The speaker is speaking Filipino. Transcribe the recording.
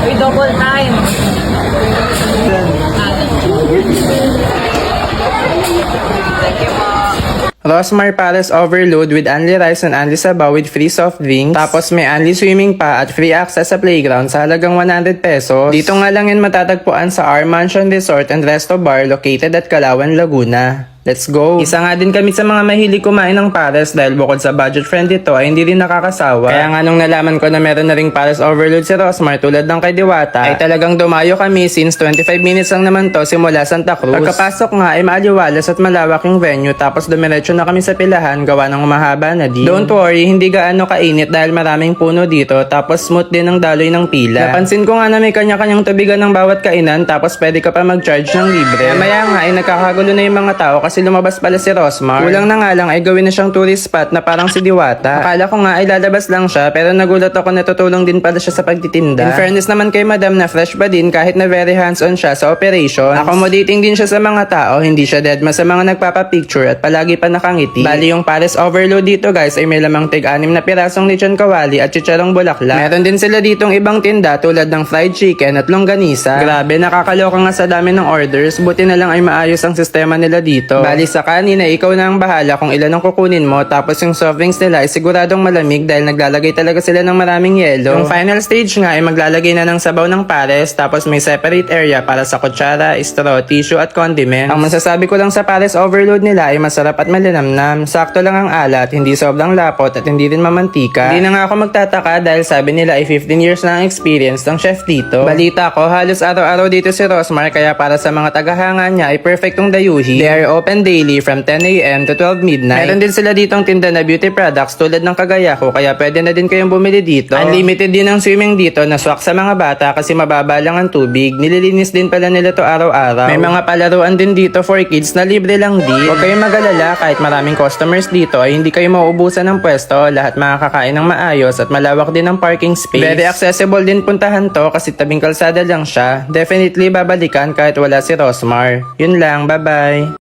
May double time. Thank you po. Rosmar Palace Overload with only rice and only sabaw with free soft drinks. Tapos may only swimming pa at free access sa playground sa halagang 100 pesos. Dito nga lang yan matatagpuan sa Our Mansion Resort and Resto Bar located at Calauan, Laguna. Let's go! Isa nga din kami sa mga mahilig kumain ng pares dahil bukod sa budget friend ito ay hindi rin nakakasawa. Kaya nga nung nalaman ko na meron na ring pares overload si Rosmar tulad ng kay Diwata, ay talagang dumayo kami since 25 minutes lang naman to simula Santa Cruz. Pagkapasok nga ay maaliwalas at malawak yung venue tapos dumiretso na kami sa pilahan gawa ng mahaba na din. Don't worry, hindi gaano kainit dahil maraming puno dito tapos smooth din ang daloy ng pila. Napansin ko nga na may kanya-kanyang tubigan ng bawat kainan tapos pwede ka pa mag-charge ng libre. Maya nga ay nagkakagulo na yung mga tao kasi lumabas pala si Rosmar. Kulang na nga lang ay gawin na siyang tourist spot na parang si Diwata. Akala ko nga ay lalabas lang siya pero nagulat ako na tutulong din pala siya sa pagtitinda. In fairness naman kay Madam na fresh pa din kahit na very hands-on siya sa operation. Accommodating din siya sa mga tao, hindi siya deadma sa mga nagpapapicture at palagi pa nakangiti. Bali yung Pares Overload dito guys ay may lamang tig-6 na pirasong lechon kawali at chicharong bulaklak. Meron din sila ditong ibang tinda tulad ng fried chicken at longganisa. Grabe, nakakaloka nga sa dami ng orders, buti na lang ay maayos ang sistema nila dito. Bali sa kanina, ikaw na ang bahala kung ilan ang kukunin mo tapos yung soft drinks nila ay siguradong malamig dahil naglalagay talaga sila ng maraming yelo. Yung final stage nga ay maglalagay na ng sabaw ng pares tapos may separate area para sa kutsara, straw, tissue at condiment. Ang masasabi ko lang sa Pares Overload nila ay masarap at malinamnam. Sakto lang ang alat, hindi sobrang lapot at hindi rin mamantika. Hindi na nga ako magtataka dahil sabi nila ay 15 years na ang experience ng chef dito. Balita ko, halos araw-araw dito si Rosmar kaya para sa mga tagahanga niya ay perfectong dayuhi. They are open daily from 10 AM to 12 midnight. Meron din sila ditong tinda na beauty products tulad ng kagaya ko kaya pwede na din kayong bumili dito. Unlimited din ang swimming dito na swak sa mga bata kasi mababa lang ang tubig. Nililinis din pala nila to araw-araw. May mga palaruan din dito for kids na libre lang din. Huwag kayong mag-alala kahit maraming customers dito ay hindi kayo mauubusan ng pwesto. Lahat makakakain ng maayos at malawak din ang parking space. Very accessible din puntahan to kasi tabing kalsada lang siya. Definitely babalikan kahit wala si Rosmar. Yun lang, bye-bye!